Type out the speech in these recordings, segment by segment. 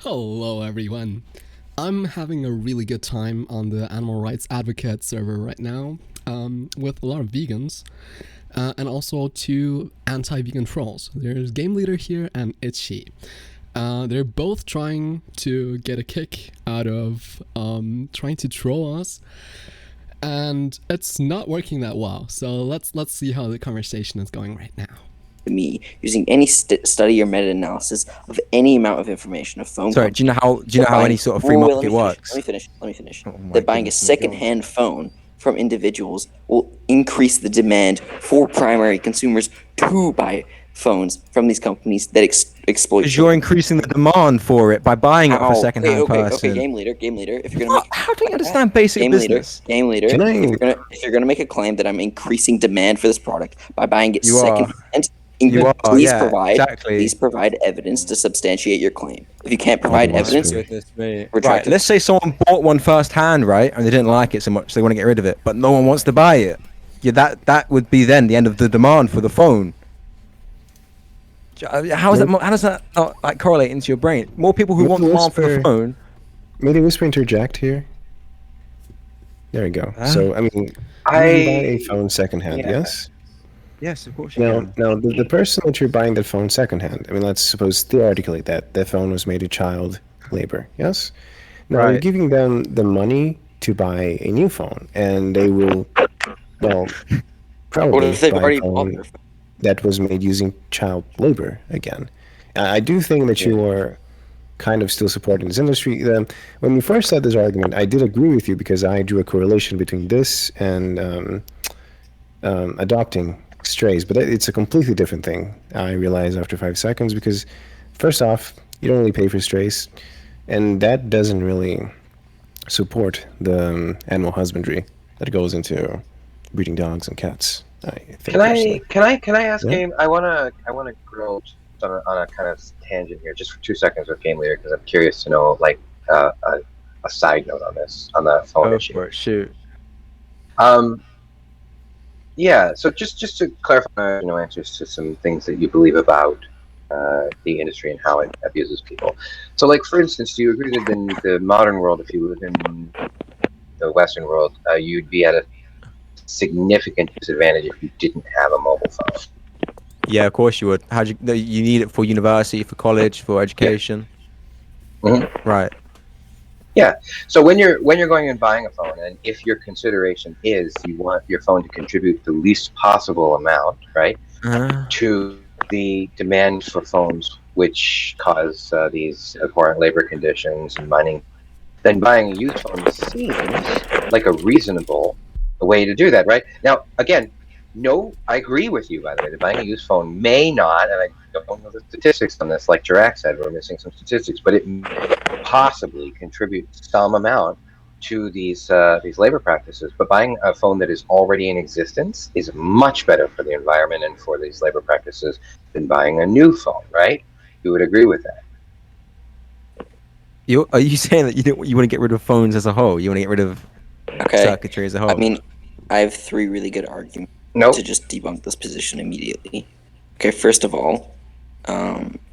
Hello, everyone. I'm having a really good time on the Animal Rights Advocate server right now with a lot of vegans and also two anti vegan trolls. There's Game Leader here and Itchy. They're both trying to get a kick out of trying to troll us, and it's not working that well. So let's see how the conversation is going right now. Me using any study or meta-analysis of any amount of information, a phone Sorry, company. do you know how any sort of free market works? Let me finish. Oh my That buying a goodness me, go on. second-hand phone from individuals will increase the demand for primary consumers to buy phones from these companies that exploit. Because you're increasing the demand for it by buying it off a second-hand person. Okay, game leader. If you're gonna make How do you understand basic business? game leader, if you're gonna make a claim that I'm increasing demand for this product by buying it You are. second-hand, Please provide evidence to substantiate your claim. If you can't provide evidence, Right, retract it. let's say someone bought one first-hand, right, and they didn't like it so much, so they want to get rid of it, but no one wants to buy it. Yeah, that would be then the end of the demand for the phone. How does that not like correlate into your brain? More people who want demand for the phone. Maybe whisper interject here. There we go. So I mean, you can buy a phone secondhand, yes? Yes, of course you can. Now the person that you're buying that phone secondhand, I mean, let's suppose theoretically that the phone was made of child labor, yes? Now you're giving them the money to buy a new phone, and they will, well, probably buy a phone that was made using child labor again. I do think that you are kind of still supporting this industry. When you first said this argument, I did agree with you because I drew a correlation between this and adopting strays, but it's a completely different thing. I realized after 5 seconds because, first off, you don't really pay for strays, and that doesn't really support the animal husbandry that goes into breeding dogs and cats. Can I ask Game? I wanna grill on a kind of tangent here, just for 2 seconds with Game Leader, because I'm curious to know like a side note on this, on the phone issue. Shoot. Yeah. So just to clarify, answers to some things that you believe about the industry and how it abuses people. So, like for instance, do you agree that in the modern world, if you live in the Western world, you'd be at a significant disadvantage if you didn't have a mobile phone? Yeah, of course you would. You need it for university, for college, for education. Yeah. Mm-hmm. Right. Yeah. So when you're going and buying a phone, and if your consideration is you want your phone to contribute the least possible amount, right, to the demand for phones, which cause these abhorrent labor conditions and mining, then buying a used phone seems like a reasonable way to do that, right? Now, again, no, I agree with you, by the way, that buying a used phone may not, and I don't know the statistics on this, like Jirac said, we're missing some statistics, but it may possibly contribute some amount to these labor practices. But buying a phone that is already in existence is much better for the environment and for these labor practices than buying a new phone, right? You would agree with that? Are you saying that you want to get rid of phones as a whole? You want to get rid of circuitry as a whole? I mean, I have 3 really good arguments to just debunk this position immediately. Okay, first of all,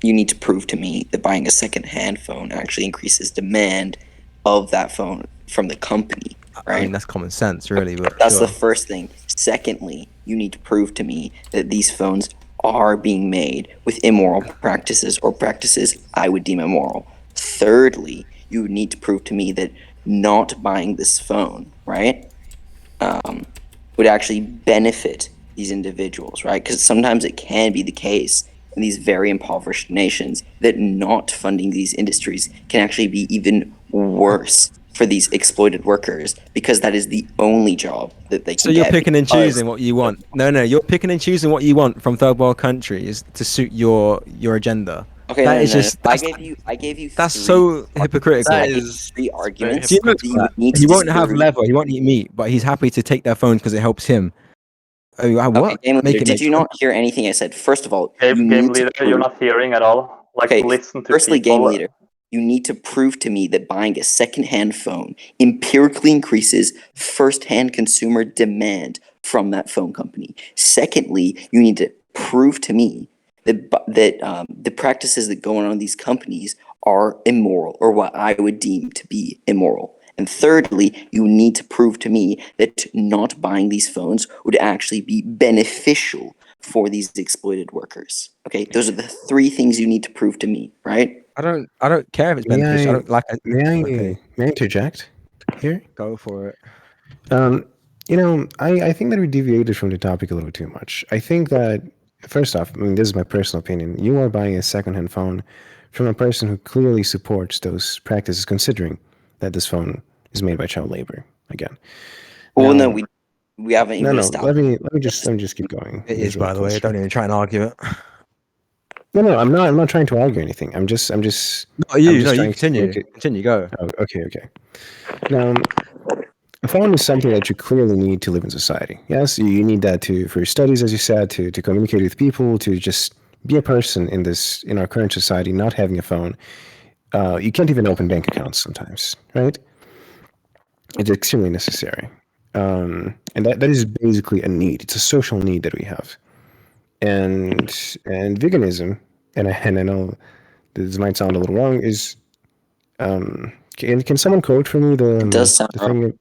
you need to prove to me that buying a second-hand phone actually increases demand of that phone from the company, right? I mean, that's common sense, really. But that's the first thing. Secondly, you need to prove to me that these phones are being made with immoral practices or practices I would deem immoral. Thirdly, you need to prove to me that not buying this phone, right, would actually benefit these individuals, right? Because sometimes it can be the case in these very impoverished nations that not funding these industries can actually be even worse for these exploited workers, because that is the only job that they can get. So you're picking and choosing what you want. No, you're picking and choosing what you want from third world countries to suit your agenda. Okay, I gave you. That's so hypocritical. That is 3 arguments. He won't have leather. He won't eat meat, but he's happy to take their phones because it helps him. What? Game Leader, did you not hear anything I said? First of all, Game Leader, you're not hearing at all. Listen to firstly, people. Game Leader, you need to prove to me that buying a second-hand phone empirically increases first-hand consumer demand from that phone company. Secondly, you need to prove to me that the practices that go on in these companies are immoral, or what I would deem to be immoral. And thirdly, you need to prove to me that not buying these phones would actually be beneficial for these exploited workers. Okay, those are the three things you need to prove to me, right? I don't care if it's beneficial. I don't like it. May I interject here? Go for it. I think that we deviated from the topic a little too much. I think that, first off, I mean, this is my personal opinion. You are buying a secondhand phone from a person who clearly supports those practices, considering that this phone is made by child labor. Again. Well, no, we haven't even No, established. let me just keep going. It is, by the way. Don't even try and argue it. No, I'm not trying to argue anything. I'm just. No, you. I'm just No, you trying to continue. make it- Continue. Go. Oh, okay. Now, a phone is something that you clearly need to live in society. Yes, you need that for your studies, as you said, to communicate with people, to just be a person in our current society. Not having a phone, you can't even open bank accounts sometimes, right? It's extremely necessary, and that is basically a need. It's a social need that we have, and veganism, and I know this might sound a little wrong, is can someone quote for me the It does sound the wrong. thing?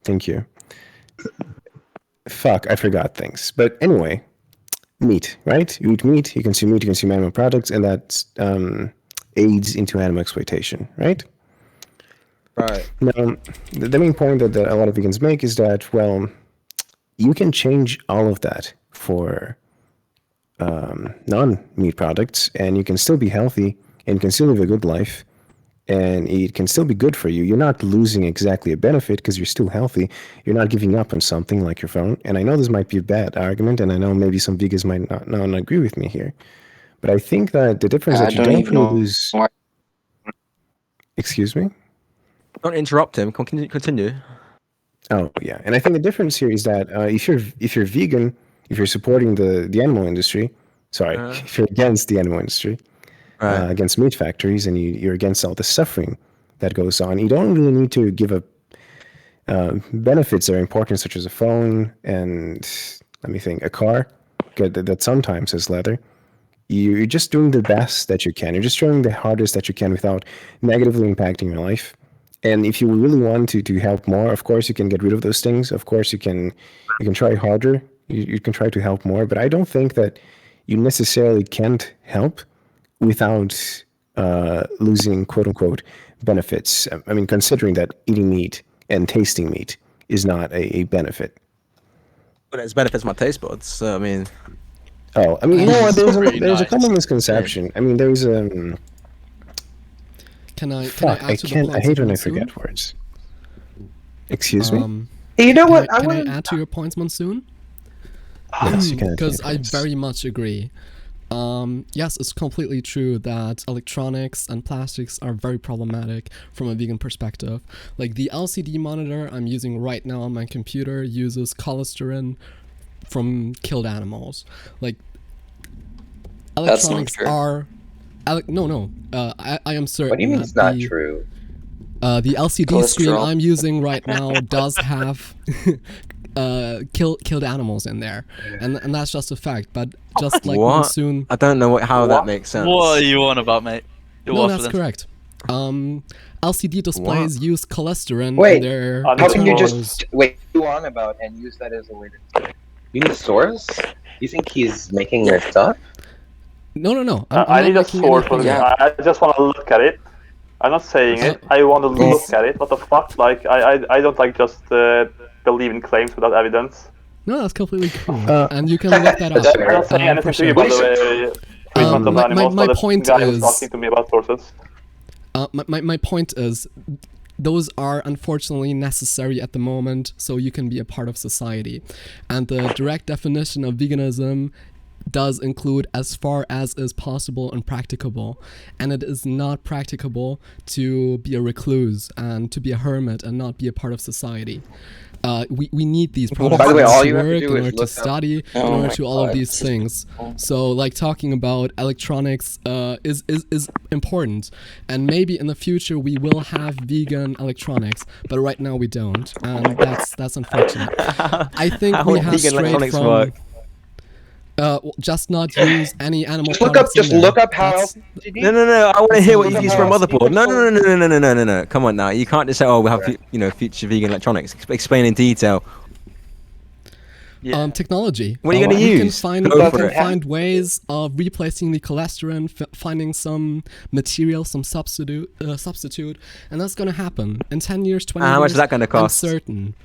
Thank you. Fuck, I forgot things. But anyway, meat, right? You eat meat, you consume meat, you consume animal products, and that aids into animal exploitation, right? Right. Now, the main point that a lot of vegans make is that, well, you can change all of that for non-meat products, and you can still be healthy, and you can still live a good life, and it can still be good for you. You're not losing exactly a benefit because you're still healthy. You're not giving up on something like your phone. And I know this might be a bad argument, and I know maybe some vegans might not agree with me here. But I think that the difference I that you don't don't even know lose... why- Excuse me? Don't interrupt him. Continue. Oh, yeah. And I think the difference here is that if you're vegan, if you're supporting the animal industry, sorry, if you're against the animal industry, against meat factories, and you're against all the suffering that goes on, you don't really need to give up benefits that are important, such as a phone and, let me think, a car that sometimes has leather. You're just doing the best that you can. You're just trying the hardest that you can without negatively impacting your life. And if you really want to help more, of course you can get rid of those things. Of course you can try harder. You can try to help more. But I don't think that you necessarily can't help without losing quote unquote benefits. I mean, considering that eating meat and tasting meat is not a benefit. But it benefits my taste buds. So I mean. Oh, I mean, you know what? Pretty There's a nice. common misconception. I mean, there's Can I fuck. add I to the can't. I points hate when I Monsoon? forget words. Excuse me. Hey, you know what? Can want I add to your points, Monsoon? Yes, you can. Because I very much agree. Yes, it's completely true that electronics and plastics are very problematic from a vegan perspective. Like the LCD monitor I'm using right now on my computer uses cholesterol from killed animals. Like That's not electronics true. are... I am certain What do you mean that it's not the, true? The LCD screen Cholesterol. I'm using right now does have killed animals in there, and that's just a fact. But just like What? Monsoon, I don't know how that makes sense. What are you on about, mate? You're no, that's waffling. correct. LCD displays use cholesterol Wait, in their how How can you internals. just wait you on about and use that as a way to? You need a source? You think he's making this up? No. I I'm need not a making source for anything this. up. I just want to look at it. I'm not saying it. I want to look at it. What the fuck? Like, I don't like just believe in claims without evidence. No, that's completely cool, and you can look that That's up. fair. I'm not saying for anything to you, sure. by the way. Treatment of my- animals. my but point the guy was is- talking to me about sources. My point is, those are unfortunately necessary at the moment, so you can be a part of society. And the direct definition of veganism does include as far as is possible and practicable. And it is not practicable to be a recluse and to be a hermit and not be a part of society. We need these products By the way, in all order you to have to work, do in is order to look up- study, in Oh order my to all of God, these this is things. cool. So like talking about electronics is important, and maybe in the future we will have vegan electronics, but right now we don't, and that's unfortunate. I think How we would have vegan strayed electronics from work? just not use any animal Just look up. products in Just there. look up how. That's- No. I want to hear what you Look use up for a how motherboard. No. speakerphone- No. Come on now. You can't just say, "Oh, we have future vegan electronics." Explain in detail. Yeah. Technology. What are you gonna we use? Can Go find, for we it. can find ways of replacing the cholesterol, finding some material, some substitute, and that's gonna happen in 10 years, 20 years. How much is that gonna cost? I'm certain.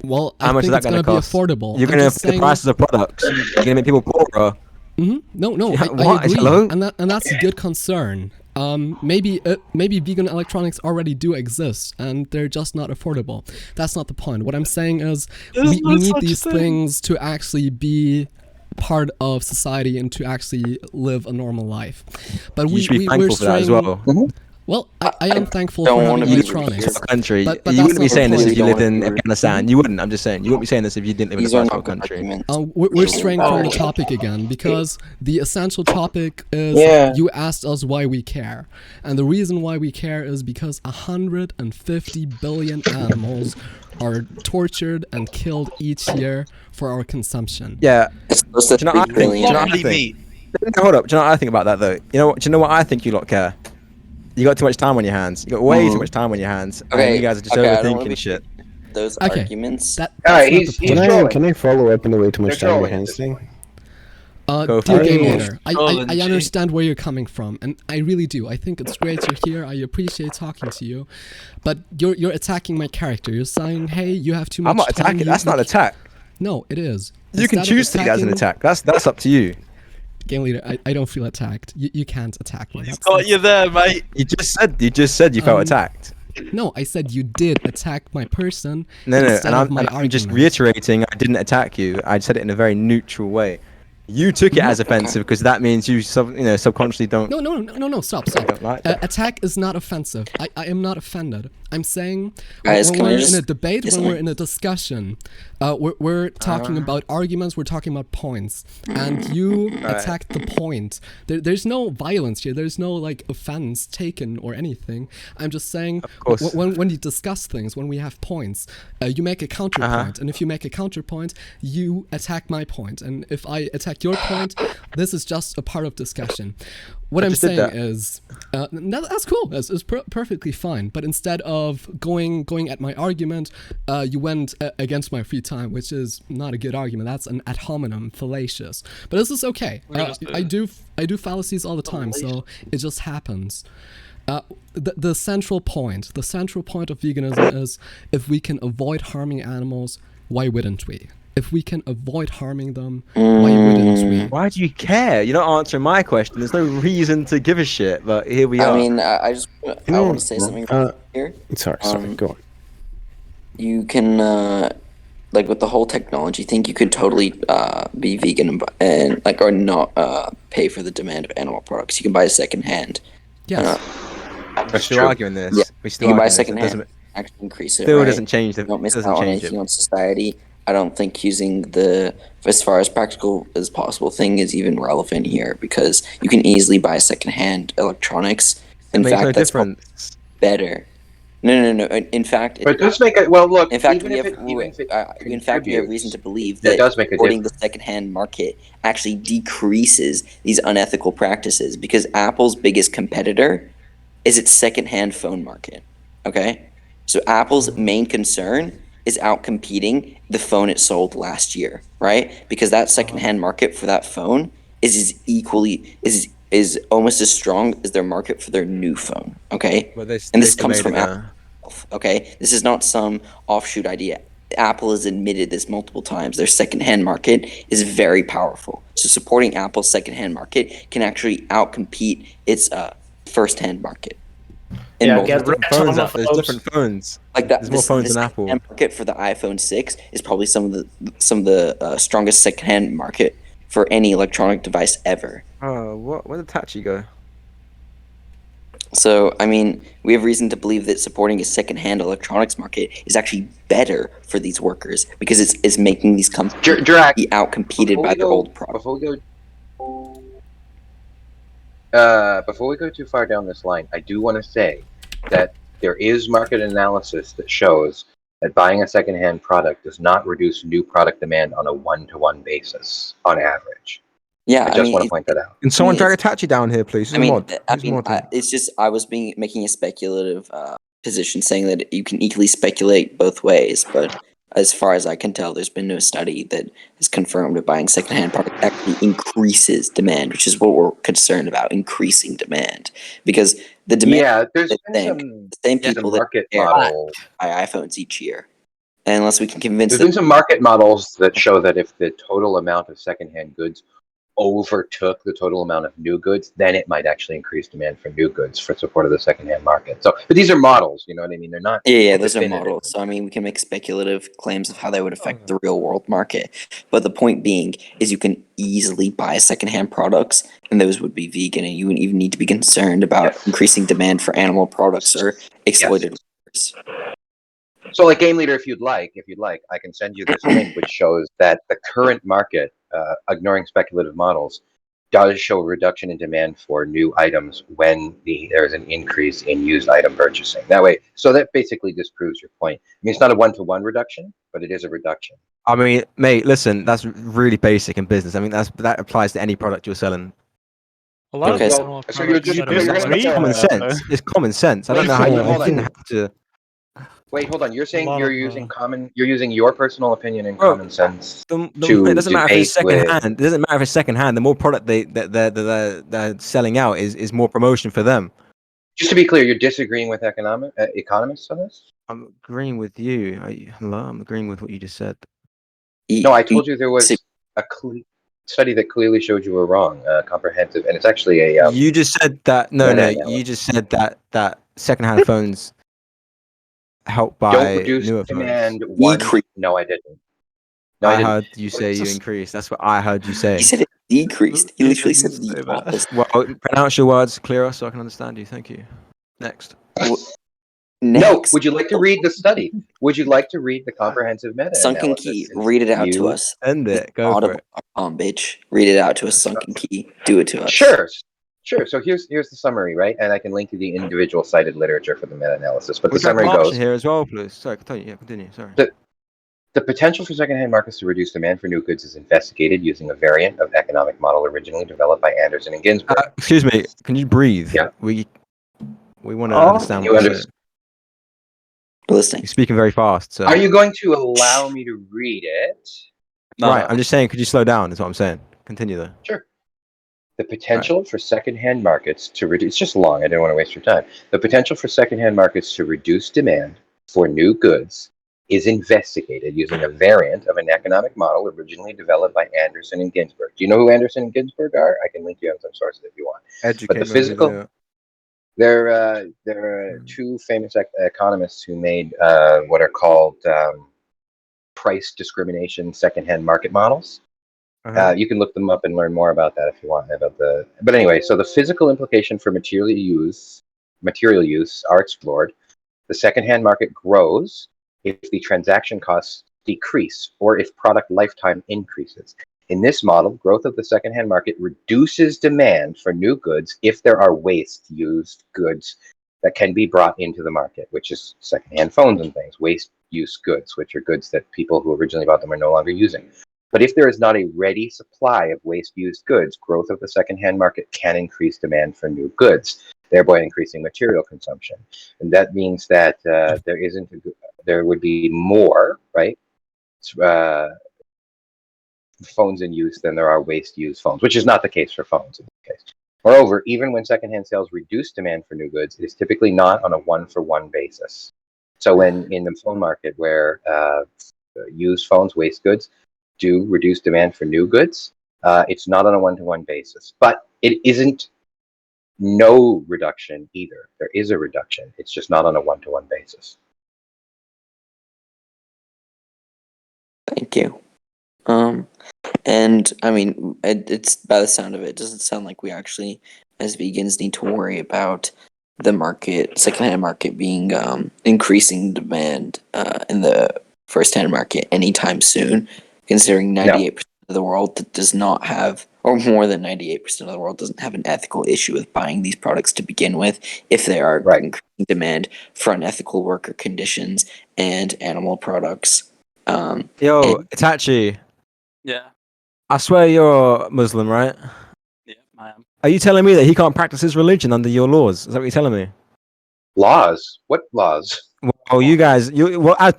Well, How I much is think that it's going gonna to cost? be affordable. You're I'm going to just up the saying- prices of products. You're going to make people poorer. No, Yeah, I what? agree, Hello? and that's a good concern. Maybe vegan electronics already do exist, and they're just not affordable. That's not the point. What I'm saying is we need these things to actually be part of society and to actually live a normal life. But You should be thankful for that as well. Well, I am thankful don't for wanna having be electronics. here. Country. But You that's wouldn't be not saying the this if point. you lived in These are- Afghanistan. You wouldn't. I'm just saying. You wouldn't be saying this if you didn't live in a These are first not world country. arguments. We're straying from the topic again because the essential topic is Yeah. you asked us why we care. And the reason why we care is because 150 billion animals are tortured and killed each year for our consumption. Yeah. It's close to Do you know what I 3 think? Do you know billion. what I Only think? meat. Hold up. Do you know what I think about that though? Do you know what I think you lot care? You got too much time on your hands. You got way too much time on your hands. And Okay, you guys are just okay, I don't wanna overthinking be- shit. Those Okay. arguments. That's Alright, not he's- the he's point. trolling. Can I follow up on the way too much They're time on your trolling. hands thing? Go Dear for Game it. Leader, I Trolling, understand where you're coming from, and I really do. I think it's great you're here. I appreciate talking to you, but you're attacking my character. You're saying, "Hey, you have too much I'm not time." attacking. That's not an attack. No, it is. You can Instead of choose to take it as an attacking- attack. That's up to you. Game Leader, I don't feel attacked. You can't attack me. He's That's- got you there, mate. You just said you felt attacked. No, I said you did attack my person. No, instead and of my I'm just argument. reiterating. I didn't attack you. I said it in a very neutral way. You took it as offensive because that means you subconsciously don't. No, stop. don't like that. Attack is not offensive. I am not offended. I'm saying Guys, when can I we're just- in a debate, just when we're like- in a discussion, we're talking about arguments, we're talking about points, and you attacked the point. There's no violence here. There's no like offense taken or anything. I'm just saying course. when you discuss things, when we have points, you make a counterpoint, and if you make a counterpoint, you attack my point, and if I attack your point, this is just a part of discussion. What I'm just did saying that. is, that's cool. That's perfectly fine. But instead of going at my argument, you went against my free time, which is not a good argument. That's an ad hominem, fallacious. But this is okay. I do fallacies all the time, so it just happens. The central point of veganism is if we can avoid harming animals, why wouldn't we? If we can avoid harming them, why wouldn't we? Why do you care? You're not answering my question. There's no reason to give a shit. But here we are. I mean, I just I know, want to say something here. Sorry, Um, go on. You can like with the whole technology thing, you could totally be vegan and like or not pay for the demand of animal products. You can buy a second hand. Yes. We're still true. arguing this. Yeah, We're still you can buy arguing this. second It hand. doesn't- Actually increase it. Still right? doesn't change the. You don't miss doesn't out on change anything it. on society. I don't think using the as far as practical as possible thing is even relevant here because you can easily buy secondhand electronics. In It makes fact, no that's difference. better. No. In fact, But it does make it. Well, look. in fact, even we if have, it, even if it in fact, we have contributes, reason to believe that that does make a supporting the secondhand market actually decreases these unethical practices because Apple's biggest competitor is its secondhand phone market. Okay, so Apple's main concern is outcompeting the phone it sold last year, right? Because that secondhand market for that phone is almost as strong as their market for their new phone. Okay, But they and this still comes made from it, Apple. Okay, this is not some offshoot idea. Apple has admitted this multiple times. Their secondhand market is very powerful. So supporting Apple's secondhand market can actually outcompete its first-hand market. In Yeah, multiple- get Different phones out. There's different phones. like that. There's more phones this than Apple. secondhand market for the iPhone 6 is probably some of the strongest secondhand market for any electronic device ever. Oh, where did Tachi go? So, I mean, we have reason to believe that supporting a secondhand electronics market is actually better for these workers because it's making these companies Drac, be outcompeted by their old products. Before we go too far down this line, I do want to say that there is market analysis that shows that buying a secondhand product does not reduce new product demand on a one-to-one basis on average. Yeah, I just want to point that out. Can someone I mean, drag Itachi down here, please? Who's a mod? Who's modding? it's just I was making a speculative position, saying that you can equally speculate both ways. But as far as I can tell, there's been no study that has confirmed that buying secondhand product actually increases demand, which is what we're concerned about: increasing demand, because the demand. Yeah, there's been the same people that market model. buy iPhones each year, and unless we can convince There's them. been some market models that show that if the total amount of secondhand goods overtook the total amount of new goods, then it might actually increase demand for new goods for support of the secondhand market. So, but these are models, you know what I mean? They're not. Yeah, those are definitive. models. So I mean, we can make speculative claims of how they would affect the real world market. But the point being is you can easily buy secondhand products, and those would be vegan, and you wouldn't even need to be concerned about increasing demand for animal products or exploited workers. So, like Game Leader, if you'd like, I can send you this link, which shows that the current market, ignoring speculative models, does show a reduction in demand for new items when there's an increase in used item purchasing. That way, so that basically disproves your point. I mean, it's not a one-to-one reduction, but it is a reduction. I mean, mate, listen, that's really basic in business. I mean, that applies to any product you're selling. A lot Okay, of so- animal so you're products just- that are you're It's gonna make common a- sense. It's common sense. I don't know how you didn't have to. Wait, hold on. You're saying lot you're of, using you're using your personal opinion and Bro, common sense. It to doesn't matter if it's debate with- second hand. It doesn't matter if it's second hand. The more product they're selling out is more promotion for them. Just to be clear, you're disagreeing with economists on this? I'm agreeing with you. Hello, I'm agreeing with what you just said. No, I told you there was a study that clearly showed you were wrong, comprehensive, and it's actually a. You just said that. No, meta-analysis. you just said that secondhand phones help Don't buy reduce newer demand. phones. No, I didn't. No, I I didn't. heard you say you increased. That's what I heard you say. He said it decreased. He literally said the opposite. Well, pronounce your words clearer so I can understand you. Thank you. Next. No, would you like to read the study? Would you like to read the comprehensive meta-analysis? Sunken Key, read it out to us. End it. Go for it. Bitch. Read it out to us, Sunken Key. Do it to us. Sure. So here's the summary, right? And I can link to the individual cited literature for the meta-analysis. But the summary goes here as well, please. Sorry, continue. Sorry. The potential for secondhand markets to reduce demand for new goods is investigated using a variant of economic model originally developed by Anderson and Ginsberg. Excuse me. Can you breathe? Yeah. We want to understand what you're saying. Listening. You're speaking very fast. So. Are you going to allow me to read it? Right. I'm just saying. Could you slow down? Is what I'm saying. Continue though. Sure. The potential for secondhand markets to reduce. It's just long. I didn't want to waste your time. The potential for secondhand markets to reduce demand for new goods is investigated using a variant of an economic model originally developed by Anderson and Ginsberg. Do you know who Anderson and Ginsberg are? I can link you on some sources if you want. But the physical. There are two famous economists who made what are called price discrimination secondhand market models. You can look them up and learn more about that if you want. But anyway, so the physical implication for material use are explored. The secondhand market grows if the transaction costs decrease or if product lifetime increases. In this model, growth of the secondhand market reduces demand for new goods if there are waste used goods that can be brought into the market, which is secondhand phones and things, waste use goods, which are goods that people who originally bought them are no longer using. But if there is not a ready supply of waste used goods, growth of the secondhand market can increase demand for new goods, thereby increasing material consumption. And that means that there would be more, right? Phones in use than there are waste used phones, which is not the case for phones in this case. Moreover, even when secondhand sales reduce demand for new goods, it is typically not on a one-for-one basis. So when in the phone market where used phones, waste goods, do reduce demand for new goods, it's not on a one-to-one basis. But it isn't no reduction either. There is a reduction. It's just not on a one-to-one basis. Thank you. And I mean, it's by the sound of it, doesn't sound like we actually, as vegans, need to worry about the market, secondhand market, being increasing demand in the first-hand market anytime soon. Considering 98% of the world that does not have, or more than 98% of the world doesn't have an ethical issue with buying these products to begin with, if they are increasing demand for unethical worker conditions and animal products. Itachi. Yeah. I swear you're Muslim, right? Yeah, I am. Are you telling me that he can't practice his religion under your laws? Is that what you're telling me? Laws? What laws? Well, you guys, well, as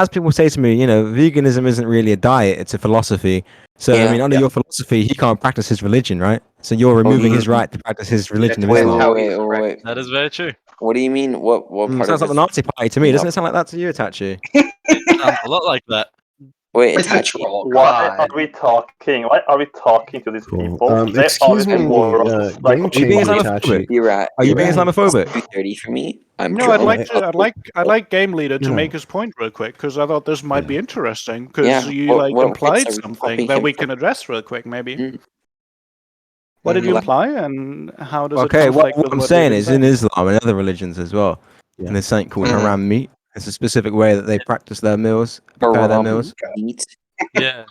people say to me, veganism isn't really a diet; it's a philosophy. So, I mean, under your philosophy, he can't practice his religion, right? So you're removing his right to practice his religion of That's Islam. how Wait, he's wait, correct. wait. That is very true. What do you mean? What part Sounds of like the it? Nazi party to me. No. Doesn't it sound like that to you, Itachi? It sounds a lot like that. Wait, It's a Itachi. troll. Why God. are we talking? Why are we talking to these Cool. people? They Excuse are me, morals. Like, game Are you being changer Islamophobic? Itachi. You're right. Are you You're being right. Islamophobic? 2:30 for me. I'm No, I'd drunk. like Game Leader to No. make his point real quick because I thought this might be interesting because Yeah, you what rights implied are we something stopping that him we from? can address real quick, maybe. Mm. What did you Mhm. imply, and how does Okay, it conflict what with I'm what saying we've is been in saying? Islam and other religions as well, Yeah. and there's something called Mhm. haram meat. It's a specific way that they practice their meals, prepare their Haram meals. meat. Yeah.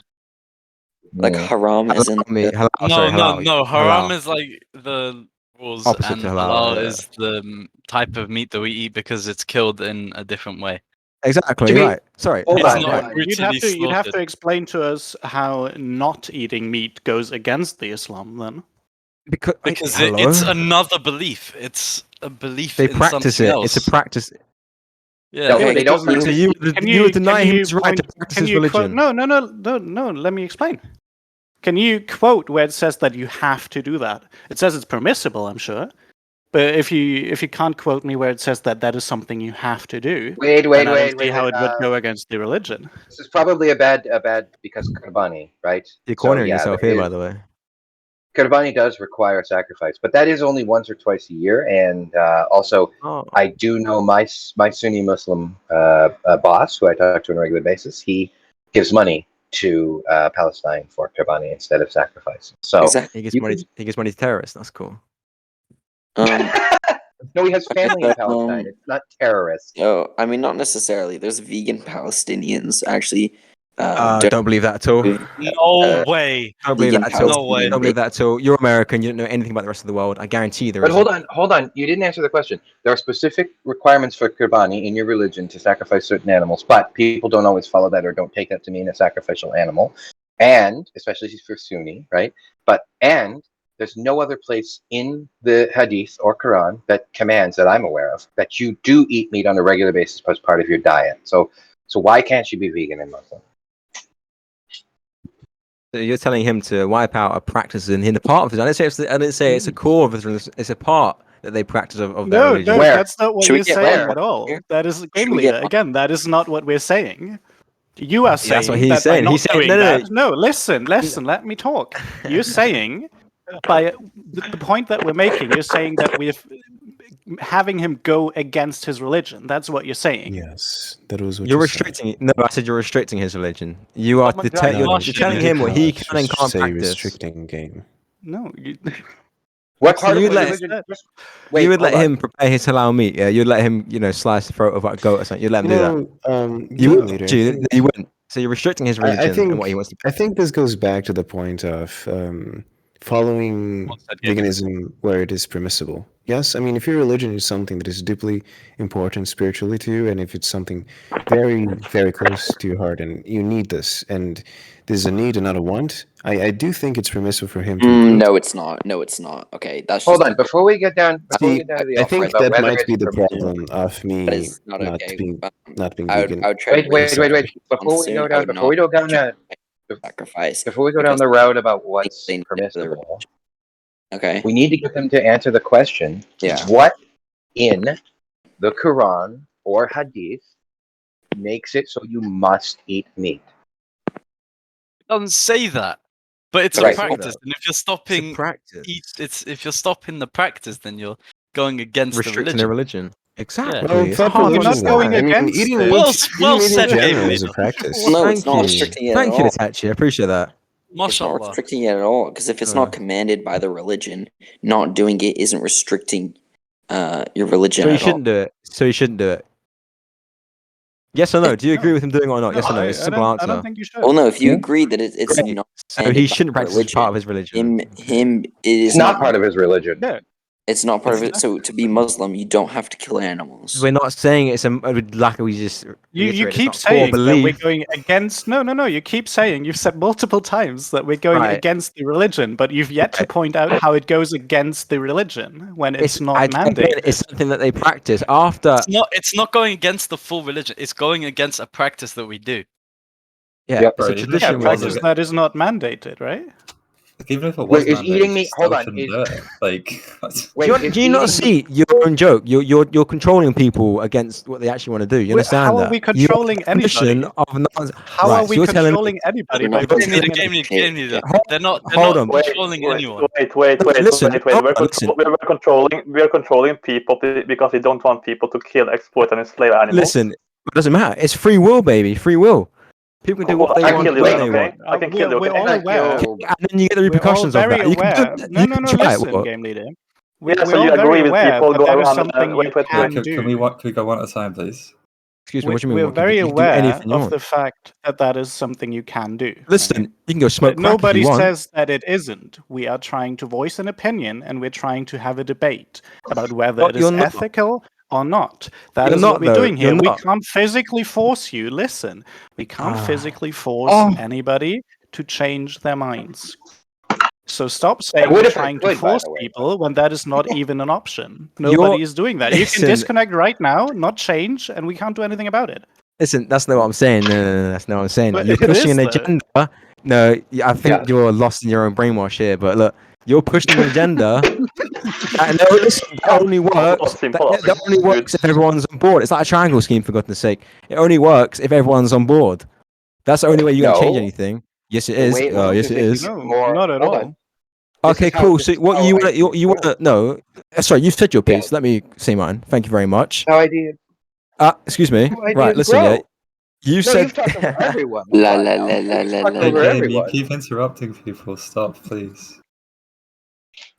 Like haram is in Halal meat, halal, No, sorry, no, halal, no. Haram halal. is like the rules, Opposite and to halal, halal yeah. is the type of meat that we eat because it's killed in a different way. Exactly, To be- right. Sorry. Hold It's on, not hold on. brutally You'd have to slaughtered. explain to us how not eating meat goes against the Islam then. Because hello? It's another belief. It's a belief They in practice something it. else. It's a practice. Yeah. No, Okay, they don't because- practice. So you Can you would deny can him you his right point- to practice can his you quote- religion. No. Let me explain. Can you quote where it says that you have to do that? It says it's permissible, I'm sure. But if you can't quote me where it says that that is something you have to do, Wait, then I don't see how it would go against the religion. This is probably a bad because Kurbani, right? You're So, cornering yeah, yourself there here, is- by the way. Kurbani does require a sacrifice, but that is only once or twice a year. And also, Oh. I do know my Sunni Muslim boss, who I talk to on a regular basis. He gives money to Palestine for Kurbani instead of sacrifice. So Exactly. He gives you money. can- He gives money to terrorists. That's cool. no, he has family in Um, Palestine. It's not terrorists. Oh, I mean, not necessarily. There's vegan Palestinians actually. Don't believe that at all. No way. Don't believe vegan that at all. No way. Don't believe that at all. You're American. You don't know anything about the rest of the world. I guarantee there But isn't. hold on. You didn't answer the question. There are specific requirements for Kurbani in your religion to sacrifice certain animals, but people don't always follow that or don't take that to mean a sacrificial animal. And especially for Sunni, right? And there's no other place in the Hadith or Quran that commands that I'm aware of that you do eat meat on a regular basis as part of your diet. So why can't you be vegan and Muslim? So you're telling him to wipe out a practice in the part of his. I didn't say it's a core of his. It's a part that they practice of their No, religion. Where? that's not what Should we you're get saying one? at all. That is Game we get Leader. one? Again, that is not what we're saying. You are saying that's what he's that saying. by not He's saying- doing no, no, that. No, listen, let me talk. You're saying by the point that we're making, you're saying that we're having him go against his religion. That's what you're saying. Yes, that was what You're you said. restricting. No, I said you're restricting his religion. You are Oh my God, you're Martian, telling you him what he Cannot can and just can't say practice. restricting game. No, What So part of you'd the let- religion? You would let hold on. him prepare his halal meat. Yeah, you'd let him, slice the throat of a goat or something. You'd let him do that. You Game would. leader, I You, think- you wouldn't. So you're restricting his religion I think and what he wants to. I think this goes back to the point of following What's that game? veganism where it is permissible. Yes, I mean if your religion is something that is deeply important spiritually to you, and if it's something very, very close to your heart, and you need this, and there's a need and not a want, I do think it's permissible for him to. No, it's not. No, it's not. Okay, that's Hold just on. Before we get down, See, to the I alpha think about that whether might it's be the permissible- problem of me that is not not okay. being vegan. I would try to Wait. restrict Before we soon. go I down, would before we not go down that, sacrifice. before we go down because the route about what's they need to do the permissible, Okay. we need to get them to answer the question: Yeah. what in the Quran or Hadith makes it so you must eat meat? It doesn't say that, but it's Right. a practice. And if you're It's a stopping practice. if you're stopping the practice, then you're going against Restricting the their religion. religion. Exactly. Well, It's thought hard you're to not religion, going though. I mean, against eating it. meat, Well eating meat said, in Game general is a Leader. practice. No, Thank it's not you. restricting it Thank at you, all. Itachi. I appreciate that. It's not Mashallah. restricting it at all because if it's not commanded by the religion, not doing it isn't restricting your religion So you at all. shouldn't do it. So you shouldn't do it. Yes or no? Do you agree with him doing it or not? Yes or no? It's a simple I answer. don't think you should. Well, no, if you agree that it's Great. not So commanded he by shouldn't the practice as part of his religion. him it is It's not part of his religion. No, It's not part of it. So to be Muslim, you don't have to kill animals. We're not saying it's like we just. You reiterate, keep it's not core saying that we're belief. going against. No. You keep saying, you've said multiple times that we're going Right. against the religion, but you've yet to point out how it goes against the religion when it's not mandated. It's something that they practice after. It's not going against the full religion. It's going against a practice that we do. Yeah, Yep. it's a Right. Yeah, tradition. practice that is not mandated, right? Like, even if it was Wait, is mandated, eating meat- you still hold on, shouldn't is- do it. Like, Wait, Do you not see your own joke? You're controlling people against what they actually want to do. You understand How that? are we You controlling have a mission anybody? of non- How Right, are we so you're telling me- controlling anybody We're by not putting controlling them in Game leader. Hold- They're not hold on. controlling anyone. Wait. Listen, We're controlling people because we don't want people to kill, exploit, and enslave animals. Listen, it doesn't matter. It's free will, baby. Free will. People can do what they I want kill you, when then, they okay? want. I can kill you. We're Okay? all aware. And then you get the We're all repercussions of very that. You can aware. do, No, you can try it, listen, what? game leader. Yeah, We're so all you agree very with aware people that go that is around something wait, you wait, can wait. do. can we go one at a time, please? Excuse me, what do you mean? We're what can very you do aware anything you of want. the fact that that is something you can do. Listen, right? you can go smoke But crack if nobody you want. says that it isn't. We are trying to voice an opinion and we're trying to have a debate about whether But it is you're not. ethical or not. That You're is not, what we're though. doing here. You're We not. can't physically force you. Listen, we can't physically force Oh. anybody to change their minds. So stop saying would we're if I trying to could, by force the way. people when that is not even an option. You're- Nobody is doing that. You listen. can disconnect right now, not change, and we can't do anything about it. Listen, that's not what I'm saying. No, that's not what I'm saying. But You're it pushing is, an though. agenda. No, I think Yeah. you're lost in your own brainwash here. But look, you're pushing an agenda. And no, listen, that only works. That only works if everyone's on board. It's like a triangle scheme, for goodness sake. It only works if everyone's on board. That's the only way you're gonna change No. anything. Yes, it The is. way it Oh, works yes, is it if you is. do No, more- not at hold all. on. This Okay, is how- cool. this So is what how you I want? see You it want to work. no? Sorry, you said your piece. Yeah. Let me say mine. Thank you very much. How I do. Excuse me. How I do Right, listen. grow. Yeah, you No, said. you've talked over everyone. La, Come la, on now. la, la, You've la, talked la, Hey, over la. Jamie, you everyone. keep interrupting people. Stop, please.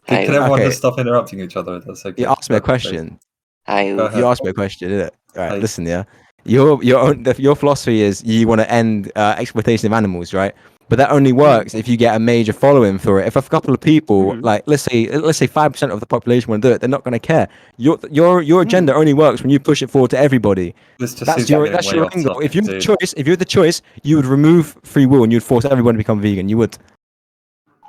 I- Can everyone Okay. just stop interrupting each other? That's okay. You asked me a That's okay. question. I Go ahead. You asked me a question, didn't it? All right, Hey. listen, yeah. Your philosophy is you want to end exploitation of animals, right? But that only works if you get a major following for it. If a couple of people, like let's say 5% of the population want to do it, they're not going to care. Your agenda only works when you push it forward to everybody. This just That's seems your like getting way off angle. topic, If you had dude. the choice, you would remove free will and you'd force everyone to become vegan. You would.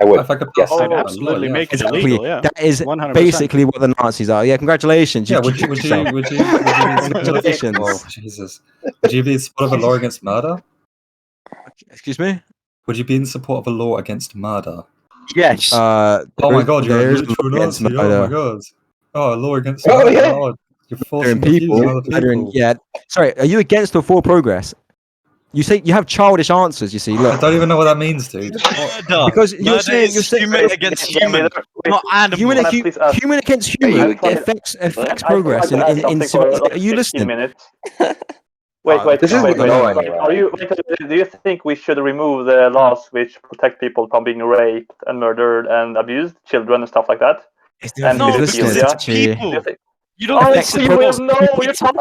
I would. If I could Yes, pass I'd on a law, absolutely yeah, make it for sure. illegal. Yeah, That is 100%. basically what the Nazis are. Yeah, congratulations. Yeah, You would you kicked yourself. be in support of Congratulations. oh, Jesus. Would you be in support of a law against murder? Excuse me? Would you be in support of a law against murder? Yes. Oh my god, you're there's a true against Nazi. Oh my murder. god. Oh, a law against Oh, murder. yeah. Oh, you're Murdering forcing the views of other people. Yeah. Sorry, are you against or for progress? You say you have childish answers. You see, I look, don't even know what that means, dude. Murder. because you're Murder saying is human against human, not animal. human, Can I please ask- human against Are you human against- affects I- progress I'd like to in add something for civilization. Are you 15 listening? minutes. Wait. This isn't wait. going anywhere. Are you? Do you think we should remove the laws which protect people from being raped and murdered and abused, children and stuff like that? And No, listening, because pedophilia? it's actually. people. Do you think- You don't Oh, affects free the will! progress. No,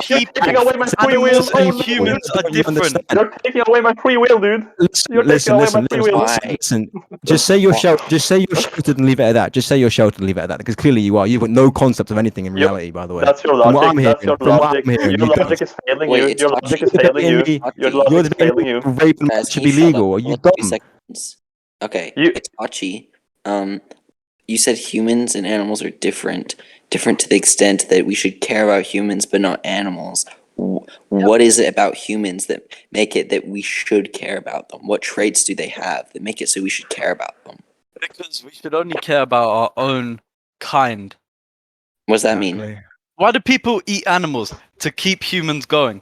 you're taking away my free will! Animals Oh, and no, humans are Don't you different. understand? You're taking away my free will, dude. You're taking away my free will. Why? Listen. Just say you're sheltered and leave it at that. Just say you're sheltered and leave it at that. Because clearly you are. You've got no concept of anything in reality, by the way. That's your From what I'm logic. That's your hearing, from what logic. I'm hearing, Your you logic is failing Wait, you. it's Your not- logic is failing you. You're Your You're logic is failing you. rape and Guys, should can be you shut legal. up Are you for 3 dumb? seconds? Okay, You- Itachi, you said humans and animals are different to the extent that we should care about humans but not animals. What is it about humans that make it that we should care about them? What traits do they have that make it so we should care about them? Because we should only care about our own kind. What does that mean? Why do people eat animals? To keep humans going.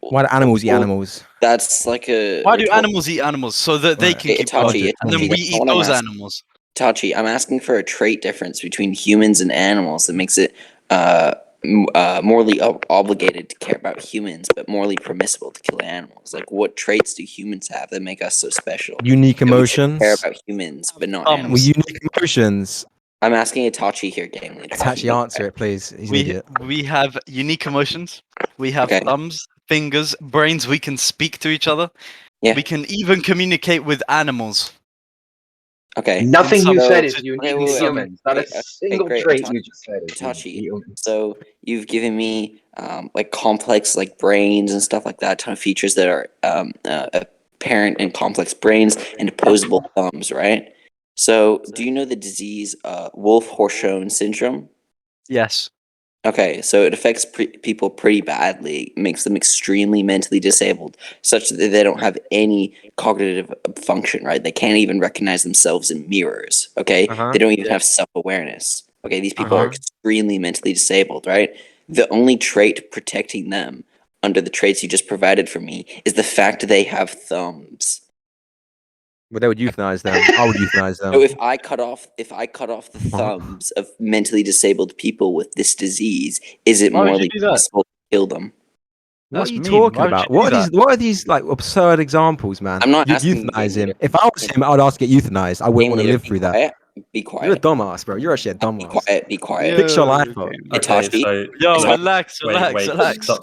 Why do animals eat Well, animals? That's like a. Why do rhetorical- animals eat animals? So that they Right. can keep Itachi, going. And then Itachi, we that's eat what I'm those asking. animals. Tachi, I'm asking for a trait difference between humans and animals that makes it morally obligated to care about humans, but morally permissible to kill animals. Like, what traits do humans have that make us so special? Unique That we should emotions. care about humans, but not Well, Well, animals. unique emotions. I'm asking Itachi here, game leader. Itachi, answer it, please. He's an idiot. We have unique emotions. We have Okay. thumbs, fingers, brains. We can speak to each other. Yeah. We can even communicate with animals. Okay. Nothing you So- said is Okay, unique wait, to wait, humans. Not a okay, single great. trait you just said is unique to Itachi. humans. So you've given me like complex like brains and stuff like that, a ton of features that are apparent in complex brains and opposable thumbs, right? So do you know the disease Wolff-Horshone syndrome? Yes. Okay, so it affects people pretty badly, makes them extremely mentally disabled, such that they don't have any cognitive function, right? They can't even recognize themselves in mirrors, okay? Uh-huh. They don't even have self-awareness. Okay, these people are extremely mentally disabled, right? The only trait protecting them under the traits you just provided for me is the fact they have thumbs. Well, they would euthanize them. I would euthanize them. So if I cut off the thumbs of mentally disabled people with this disease, is it Why would you morally do that? possible to kill them? What That's are you mean. talking Why would about? you do What are these like absurd examples, man? I'm not You'd asking you euthanize game him. leader. If I was him, I'd ask to get euthanized. I wouldn't want to Game leader, live be through that. quiet. Be You're a quiet. dumbass, bro. You're actually a Be dumbass. quiet. Be quiet. Fix your life up. Okay, Itachi. so Yo, Itachi. relax, relax, wait, relax. stop.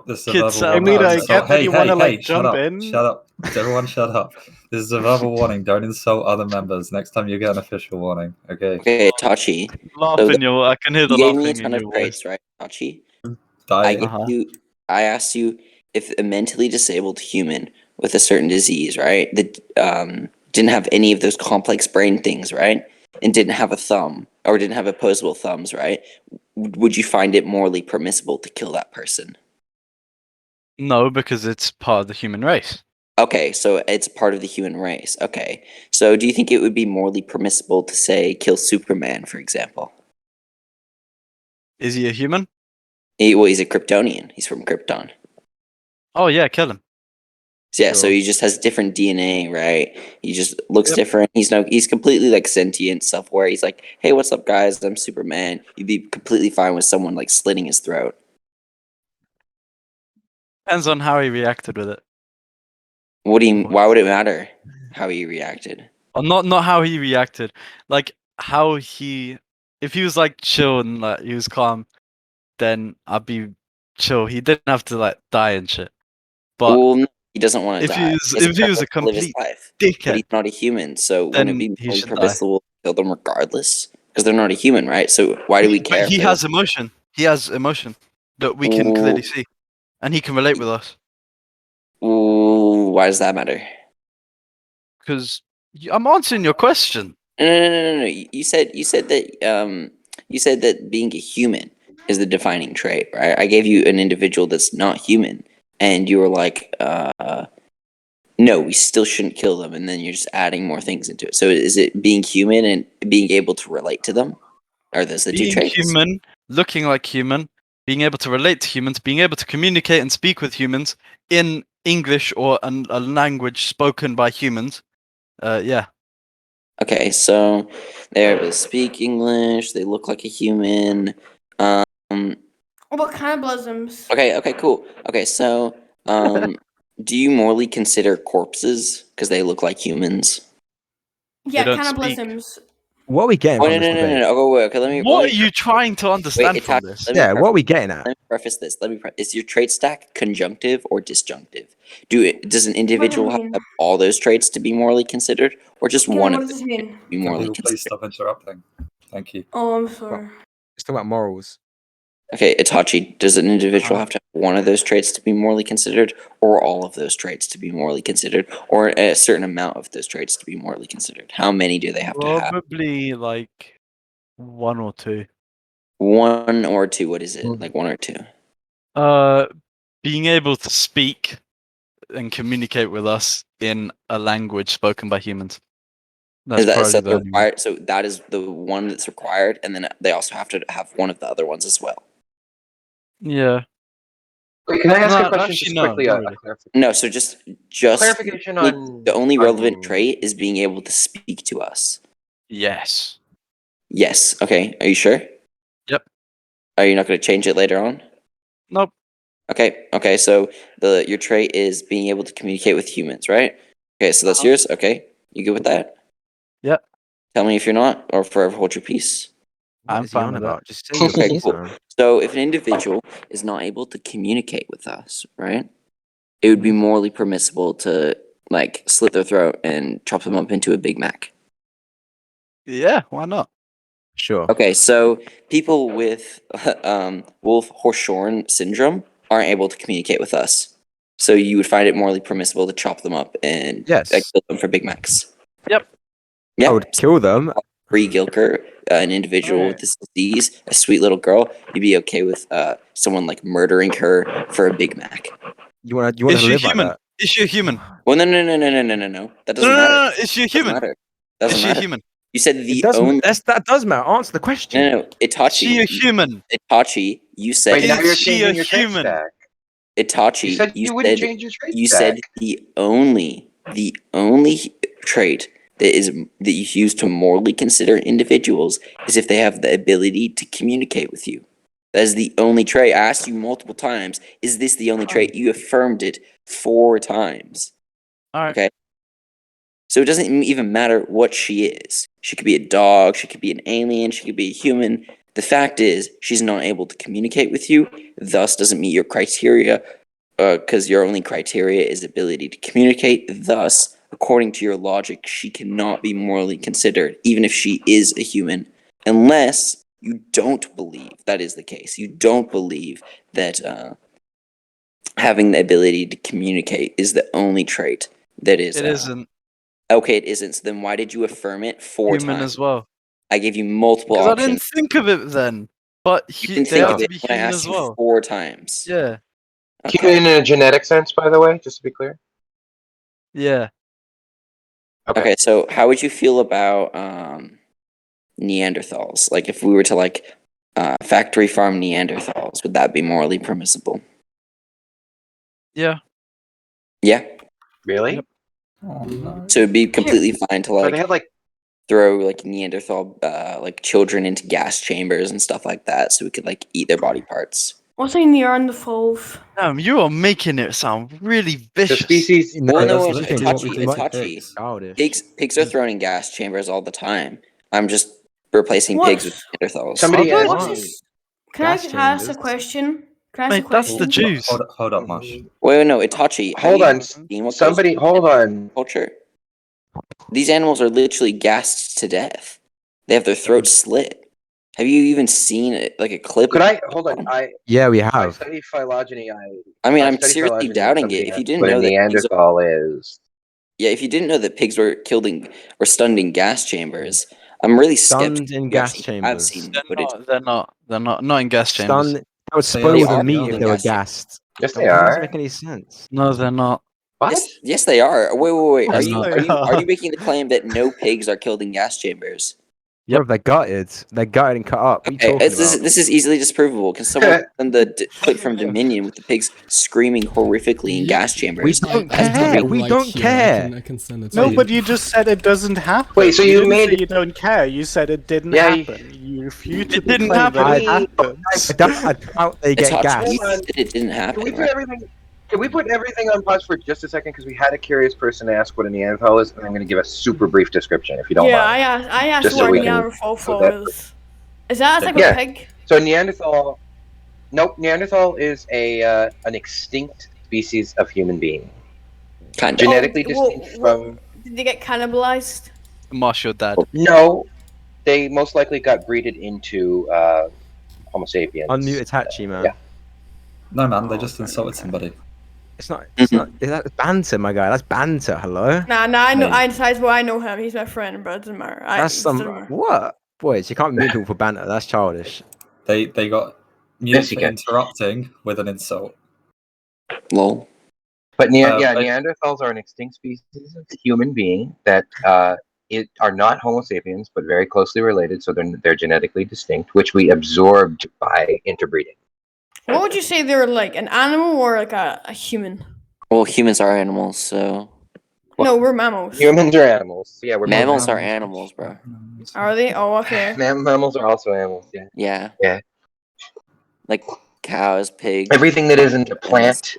This is a Kids verbal out warning. Emita, I Don't get insult- that you wanna, like, shut jump up, in. Shut up. Everyone shut up. This is a verbal warning. Don't insult other members. Next time you get an official warning, okay? Okay, Itachi. Laughing, I can hear the You gave me a laughing ton in of your traits, voice. right, Itachi? Die. I asked you if a mentally disabled human with a certain disease, right, that didn't have any of those complex brain things, right, and didn't have a thumb or didn't have opposable thumbs, right, would you find it morally permissible to kill that person? No, because it's part of the human race. Okay, so it's part of the human race. Okay, so do you think it would be morally permissible to say kill Superman, for example? Is he a human? He's a Kryptonian. He's from Krypton. Oh yeah, kill him. So, yeah, so Sure. he just has different DNA, right? He just looks Yep. different. He's completely like sentient, self-aware. He's like, "Hey, what's up, guys? I'm Superman." You'd be completely fine with someone like slitting his throat. Depends on how he reacted with it. What do you? Why would it matter how he reacted? Or not how he reacted. Like how he if he was like chill and like he was calm, then I'd be chill. He didn't have to like die and shit. But Well, no, he doesn't want to if die. if he was a to live his complete life, but dickhead, he's not a human, so wouldn't it then be he morally should die. permissible to kill them regardless? Because they're not a human, right? So why do we care? But he if they- has emotion. He has emotion that we can clearly see, and he can relate with us. Ooh, why does that matter? Because I'm answering your question. No. You said that being a human is the defining trait, right? I gave you an individual that's not human, and you were like, no, we still shouldn't kill them, and then you're just adding more things into it. So is it being human and being able to relate to them? Are those the two Being traits? human, looking like human, being able to relate to humans, being able to communicate and speak with humans in English or a language spoken by humans. Yeah. Okay, so they're able to speak English. They look like a human. What cannibalisms? Okay, cool. Okay, so do you morally consider corpses because they look like humans? Yeah, don't speak. cannibalisms. What are we getting Oh, from no. this debate? Oh, wait, okay, let me. What let are me you trying to understand from Itachi, this? let me Yeah, preface- what are we getting at? Let me preface this. Is your trait stack conjunctive or disjunctive? Does an individual have to have all those traits to be morally considered, or just Okay, one what of does them this to mean? be Can morally people please considered? stop interrupting? Thank you. Oh, I'm sorry. Let's talk about morals. Okay, Itachi, does an individual have to have one of those traits to be morally considered, or all of those traits to be morally considered, or a certain amount of those traits to be morally considered? How many do they have to have? Probably like one or two. One or two? What is it? Like one or two? Being able to speak and communicate with us in a language spoken by humans. That's Is that probably so the only one. required? So that is the one that's required, and then they also have to have one of the other ones as well. Yeah. Wait, can I ask No, a question actually, just no, quickly? not A really. clarification? No, so just Clarification on the only relevant on- trait is being able to speak to us. Yes. Yes. Okay. Are you sure? Yep. Are you not going to change it later on? Nope. Okay. So your trait is being able to communicate with humans, right? Okay. So that's yours. Okay. You good with that? Yep. Tell me if you're not, or forever hold your peace. What I'm is he fine on with that. about? Just say your Okay, piece, cool. man. So if an individual is not able to communicate with us, right? It would be morally permissible to like slit their throat and chop them up into a Big Mac. Yeah, why not? Sure. Okay, so people with Wolf-Hirschhorn syndrome aren't able to communicate with us. So you would find it morally permissible to chop them up and Yes. kill them for Big Macs. Yep. Yeah. I would kill them. Bree Gilker, an individual with this disease, a sweet little girl, you'd be okay with someone like murdering her for a Big Mac. You want to Is she live like human? that? Is she a human? Well, no. That doesn't matter. No. Is she a human? Doesn't Is she a matter. human? You said It the doesn't. only. That does matter. Answer the question. No. Is she a Itachi. human? Itachi, you said. Wait, now Is you're she changing a your trait human? stack. Itachi, You said you wouldn't change your trait you stack. said the only trait that you use to morally consider individuals is if they have the ability to communicate with you. That is the only trait. I asked you multiple times, is this the only trait? You affirmed it 4 times. All right. Okay. So it doesn't even matter what she is. She could be a dog, she could be an alien, she could be a human. The fact is, she's not able to communicate with you, thus doesn't meet your criteria, because your only criteria is ability to communicate. Thus, according to your logic, she cannot be morally considered, even if she is a human, unless you don't believe that is the case. You don't believe that having the ability to communicate is the only trait that is. It isn't. Okay, it isn't. So then why did you affirm it 4 Human times? as well. I gave you multiple Because I options. didn't think of it then. But You didn't they think have of to it be when I human asked as you well. 4 times. Yeah. Okay. Human in a genetic sense, by the way, just to be clear. Yeah. Okay, so how would you feel about Neanderthals? Like if we were to factory farm Neanderthals, would that be morally permissible? Yeah. Yeah. Really? Yep. Oh, no. So it'd be completely fine to So they have like throw Neanderthal children into gas chambers and stuff like that, so we could eat their body parts. What's a Neanderthals? Damn, you are making it sound really the vicious. species. No, Well, no, that's literally what we do to Itachi. pigs. Childish. Pigs are thrown in gas chambers all the time. I'm just replacing What? pigs with Neanderthals. Somebody Are they? asked What's me. this? Can I Gas ask a chambers? question? Can I ask Mate, a that's question? the Jews. Hold up, Mosh. Wait, no, Itachi. Hold have on. you seen what goes Somebody, hold on. culture. These animals are literally gassed to death. They have their throats slit. Have you even seen a clip? Could I hold on? Yeah, we I have. study phylogeny. I mean, I I'm study seriously phylogeny and doubting somebody it. If you asked didn't what a know that pigs Neanderthal is. Yeah, if you didn't know that pigs were stunned in gas chambers, I'm really Stunned skeptical. in you gas actually have chambers. seen They're footage. not. They're not. They're not in gas chambers. Stun. That would They spoil are the meat in if they were gas chambers. gassed. Yes, That they doesn't are. make any sense. No, they're not. What? Yes, they are. Wait. They're Are you not. are you making the claim that no pigs are killed in gas chambers? Yeah, they're gutted. They're gutted and cut up. What are you Okay, talking this about? is easily disprovable. Can someone send the clip from Dominion with the pigs screaming horrifically in gas chambers? We don't That's care. great. We don't care. I can send it to No, you. but you just said it doesn't happen. Wait, so you didn't made- say you don't care. You said it didn't Yeah, happen. You refuted It didn't the claim that it happen. happened. I doubt they get Itachi gassed. said it didn't happen. Can we put right? everything? Can we put everything on pause for just a second? Because we had a curious person ask what a Neanderthal is, and I'm going to give a super brief description, if you don't Yeah, mind. I asked Just so what we a can- Neanderthal so that- is. Is that like Yeah. a pig? So Neanderthal, nope. Neanderthal is an extinct species of human being, Kind of. genetically well, distinct well- from. Did they get cannibalized? Marsh your dad. No, they most likely got breeded into Homo sapiens. Unmute Itachi, man. Yeah. No, man, they just insulted somebody. It's not. It's not. That's banter, my guy. That's banter. Hello. Nah, I know. Mate. I know him. He's my friend, but it doesn't matter. That's some. What? Boys, you can't mute people for banter. That's childish. They got Yes, mute you for can. interrupting with an insult. Lol. But but- Neanderthals are an extinct species of human being that are not Homo sapiens, but very closely related. So they're genetically distinct, which we absorbed by interbreeding. What would you say they were like? An animal or like a human? Well, humans are animals, so No, we're mammals. Humans are animals. Yeah, we're mammals are animals. animals, bro. Are they? Oh, okay. Mammals are also animals. Yeah. Yeah. Yeah. Like cows, pigs. Everything that isn't a plant,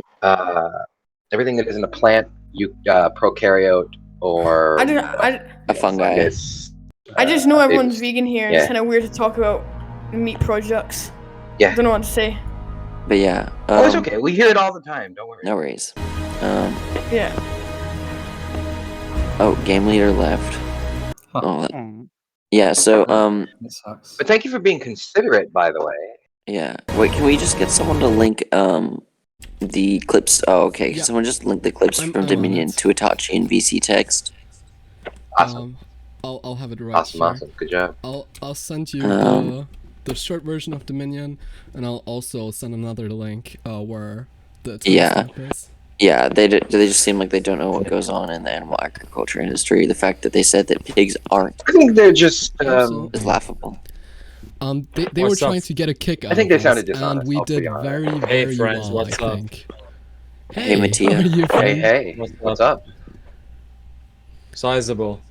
everything that isn't a plant, you prokaryote or A fungi. fungus. I just know everyone's it's- vegan here, and yeah. it's kind of weird to talk about meat products. Yeah. I don't know what to say. But yeah. Oh, it's okay. We hear it all the time. Don't worry. No worries. Yeah. Oh, game leader left. Huh. Oh, Mm. Yeah. So It sucks. But thank you for being considerate, by the way. yeah. Wait, can we just get someone to link the clips? Oh, okay. Can Yeah. someone just link the clips I'm from on Dominion it. to Itachi and VC text? Awesome. I'll have it right Awesome, here. awesome. Good job. I'll send you Um, the short version of Dominion, and I'll also send another link where the Yeah. timestamp is. Yeah, they just seem like they don't know what goes on in the animal agriculture industry. The fact that they said that pigs aren't I think they're just. Absolutely. is laughable. They were What's up? trying to get a kick out I think they of us, sounded and dishonest, we I'll did be honest. very, Hey, very friends, well, what's I up? think. Hey, how Mattia. are you, Hey, friend? hey. What's What's up? Sizable.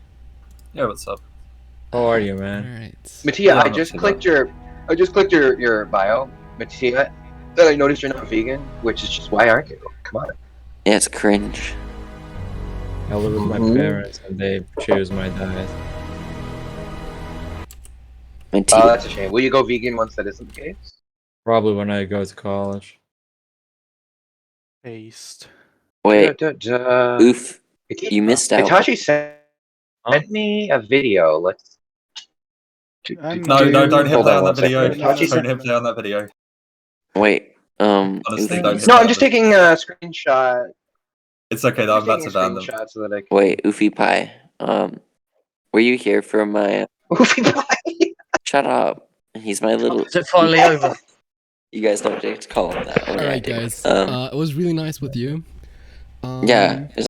Yeah, what's up? How are you, man? Alright. Mattia, Yeah, I I'm just not clicked your bio, Mattia. Then I noticed you're not vegan, which is just why aren't you? Come on. Yeah, it's cringe. I live with my Mhm. parents and they choose my diet. Mattia. Oh, that's a shame. Will you go vegan once that isn't the case? Probably when I go to college. Paste. Wait, Da-da-da. oof. You missed out. Itachi sent me a video. Let's. No, don't hit Hold play on on that one second. video. Itachi Don't sent- hit play on that video. Wait, Honestly, Oof. don't hit No, play I'm just on that- taking a screenshot. It's okay, though. I'm Just about to taking a ban them. screenshot so that I can. Wait, Oofy Pie. Were you here for my? Oofy Pie. Shut up. He's my little. Is it finally over? You guys don't get to call him that. Only I Alright, do. guys. It was really nice with you. Yeah.